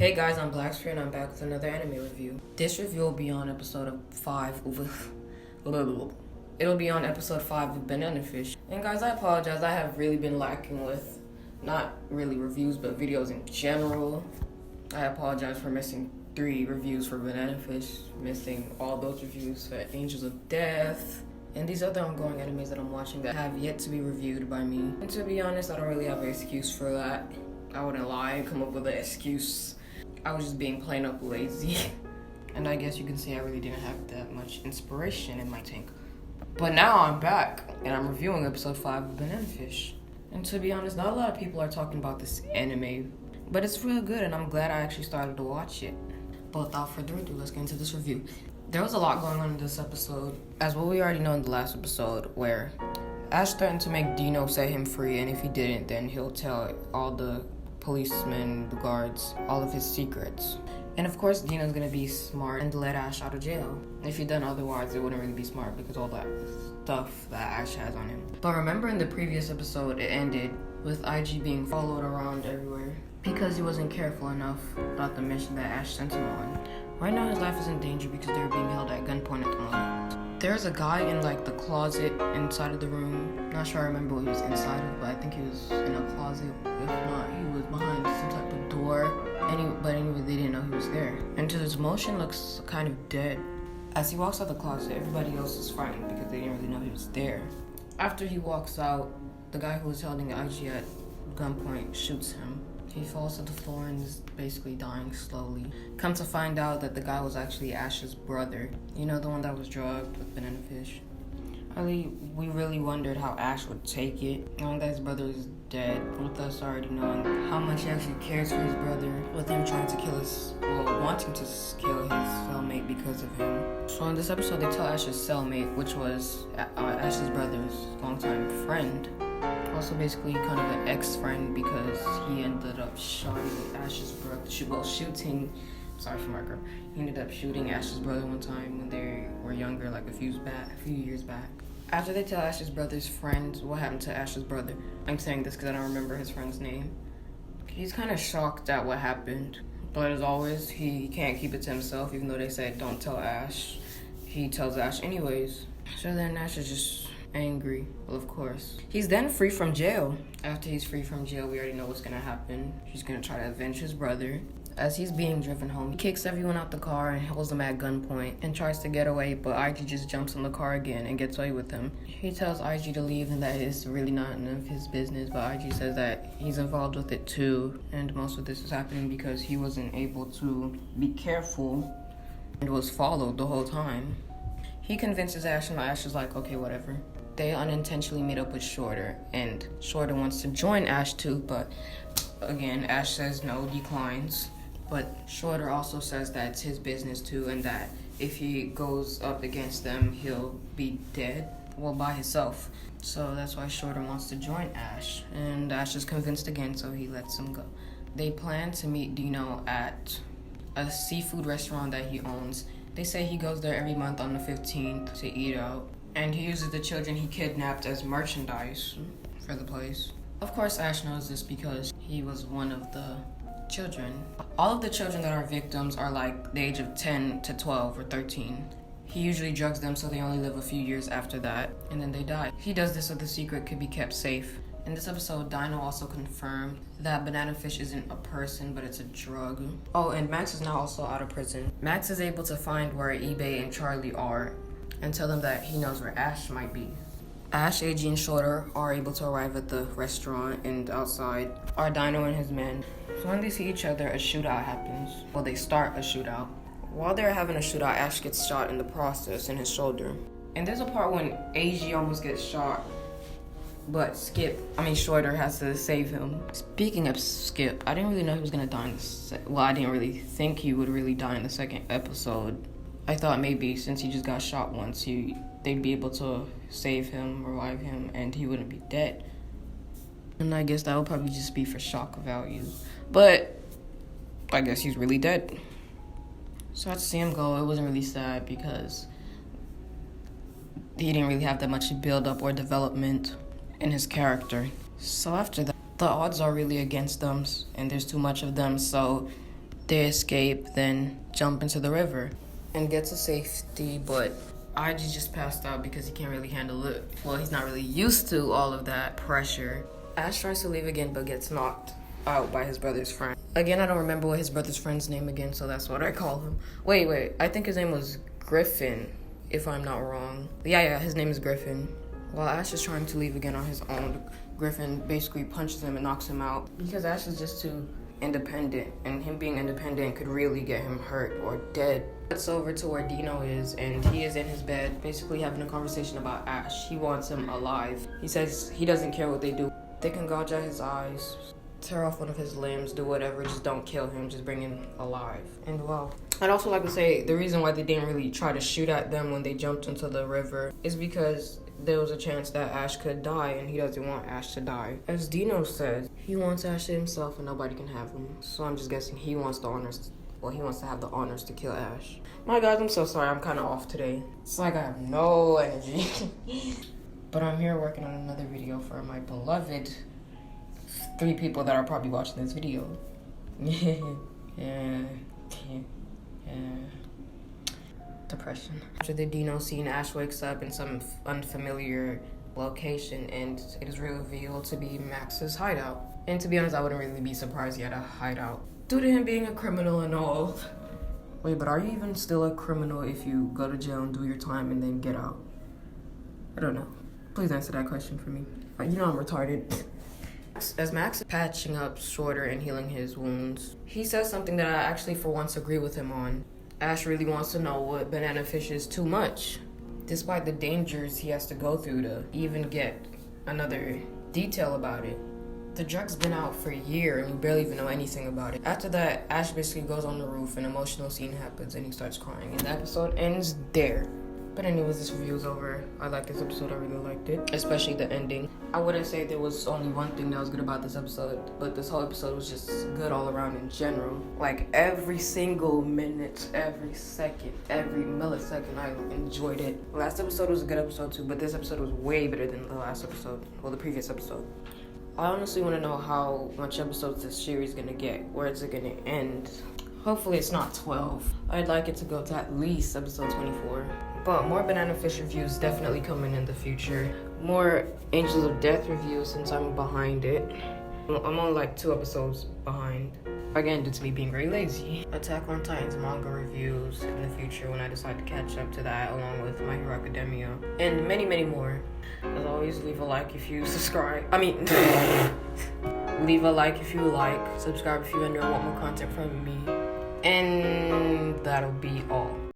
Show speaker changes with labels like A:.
A: Hey guys, I'm Blacksphere and I'm back with another anime review. This review will be on episode 5 It'll be on episode 5 of Banana Fish. And guys, I apologize, I have really been lacking with not really reviews but videos in general. I apologize for missing 3 reviews for Banana Fish, missing all those reviews for Angels of Death, and these other ongoing animes that I'm watching that have yet to be reviewed by me. And to be honest, I don't really have an excuse for that. I wouldn't lie and come up with an excuse. I was just being plain up lazy. And I guess you can say I really didn't have that much inspiration in my tank. But now I'm back, and I'm reviewing episode 5 of Banana Fish. And to be honest, not a lot of people are talking about this anime, but it's real good, and I'm glad I actually started to watch it. But without further ado, let's get into this review. There was a lot going on in this episode, as what we already know in the last episode, where Ash threatened to make Dino set him free, and if he didn't, then he'll tell all the policemen, the guards, all of his secrets. And of course, Dino's gonna be smart and let Ash out of jail. If he'd done otherwise, it wouldn't really be smart because all that stuff that Ash has on him. But remember in the previous episode, it ended with IG being followed around everywhere because he wasn't careful enough about the mission that Ash sent him on. Right now, his life is in danger because they're being held at gunpoint at the moment. There's a guy in the closet inside of the room. Not sure I remember what he was inside of, but I think he was in a closet. If not, he was behind some type of door. But anyway, they didn't know he was there. And his motion looks kind of dead. As he walks out the closet, everybody else is frightened because they didn't really know he was there. After he walks out, the guy who was holding IG at gunpoint shoots him. He falls to the floor and is basically dying slowly. Come to find out that the guy was actually Ash's brother. You know, the one that was drugged with Banana Fish. We really wondered how Ash would take it, knowing that his brother is dead, with us already knowing how much he actually cares for his brother, with him trying to wanting to kill his cellmate because of him. So in this episode, they tell Ash's cellmate, which was Ash's brother's longtime friend, also basically kind of an ex-friend because he ended up shooting Ash's brother. He ended up shooting Ash's brother one time when they were younger, like a few years back. After they tell Ash's brother's friend what happened to Ash's brother, I'm saying this because I don't remember his friend's name. He's kind of shocked at what happened, but as always, he can't keep it to himself. Even though they said don't tell Ash, he tells Ash anyways. So then Ash is just angry. Well, of course. He's then free from jail. After he's free from jail, we already know what's gonna happen. He's gonna try to avenge his brother. As he's being driven home, he kicks everyone out the car and holds them at gunpoint and tries to get away, but IG just jumps in the car again and gets away with him. He tells IG to leave and that it's really not none of his business, but IG says that he's involved with it too, and most of this is happening because he wasn't able to be careful and was followed the whole time. He convinces Ash and Ash is like, okay, whatever. They unintentionally meet up with Shorter, and Shorter wants to join Ash too, but again, Ash says no, declines. But Shorter also says that it's his business too, and that if he goes up against them, he'll be dead, by himself. So that's why Shorter wants to join Ash, and Ash is convinced again, so he lets him go. They plan to meet Dino at a seafood restaurant that he owns. They say he goes there every month on the 15th to eat out, and he uses the children he kidnapped as merchandise for the place. Of course, Ash knows this because he was one of the children. All of the children that are victims are like the age of 10 to 12 or 13. He usually drugs them so they only live a few years after that, and then they die. He does this so the secret could be kept safe. In this episode, Dino also confirmed that Banana Fish isn't a person, but it's a drug. Oh, and Max is now also out of prison. Max is able to find where eBay and Charlie are and tell them that he knows where Ash might be. Ash, AG, and Shorter are able to arrive at the restaurant, and outside are Dino and his men. So when they see each other, a shootout happens. Well, they start a shootout. While they're having a shootout, Ash gets shot in the process in his shoulder. And there's a part when AG almost gets shot, but Shorter has to save him. Speaking of Skip, I didn't really know he was gonna die in I didn't really think he would really die in the second episode. I thought maybe since he just got shot once, they'd be able to save him, revive him, and he wouldn't be dead. And I guess that would probably just be for shock value. But I guess he's really dead. So I had to see him go. It wasn't really sad because he didn't really have that much build up or development in his character. So after that, the odds are really against them, and there's too much of them, so They escape, then jump into the river and get to safety, but IG just passed out because he can't really handle it. Well, he's not really used to all of that pressure. Ash tries to leave again, but gets knocked out by his brother's friend. Again, I don't remember what his brother's friend's name again, so that's what I call him. Wait, I think his name was Griffin, if I'm not wrong. Yeah, his name is Griffin. While Ash is trying to leave again on his own, Griffin basically punches him and knocks him out because Ash is just too independent, and him being independent could really get him hurt or dead. It's over to where Dino is, and he is in his bed basically having a conversation about Ash. He wants him alive. He says he doesn't care what they do. They can gouge out his eyes, tear off one of his limbs, do whatever, just don't kill him, just bring him alive. And well, I'd also like to say the reason why they didn't really try to shoot at them when they jumped into the river is because there was a chance that Ash could die, and he doesn't want Ash to die. As Dino says, he wants Ash to himself and nobody can have him. So I'm just guessing he wants the honors. Well, he wants to have the honors to kill Ash. My guys, I'm so sorry. I'm kind of off today. It's like I have no energy. But I'm here working on another video for my beloved 3 people that are probably watching this video. yeah. Depression. After the Dino scene, Ash wakes up in some unfamiliar location, and it is revealed to be Max's hideout. And to be honest, I wouldn't really be surprised he had a hideout, due to him being a criminal and all. Wait, but are you even still a criminal if you go to jail and do your time and then get out? I don't know. Please answer that question for me. You know I'm retarded. As Max is patching up Shorter and healing his wounds, he says something that I actually for once agree with him on. Ash really wants to know what Banana Fish is too much, despite the dangers he has to go through to even get another detail about it. The drug's been out for a year and we barely even know anything about it. After that, Ash basically goes on the roof, an emotional scene happens and he starts crying, and the episode ends there. But anyways, this review is over. I like this episode, I really liked it, especially the ending. I wouldn't say there was only one thing that was good about this episode, but this whole episode was just good all around in general. Like every single minute, every second, every millisecond, I enjoyed it. Last episode was a good episode too, but this episode was way better than the last episode, well, the previous episode. I honestly want to know how much episodes this series is gonna get, where it's gonna end. Hopefully it's not 12. I'd like it to go to at least episode 24. But more Banana Fish reviews definitely coming in the future. More Angels of Death reviews since I'm behind it. I'm only like 2 episodes behind. Again, due to me being very lazy. Attack on Titan's manga reviews in the future when I decide to catch up to that, along with My Hero Academia. And many, many more. As always, leave a like if you subscribe. Leave a like if you like. Subscribe if you want more content from me. And that'll be all.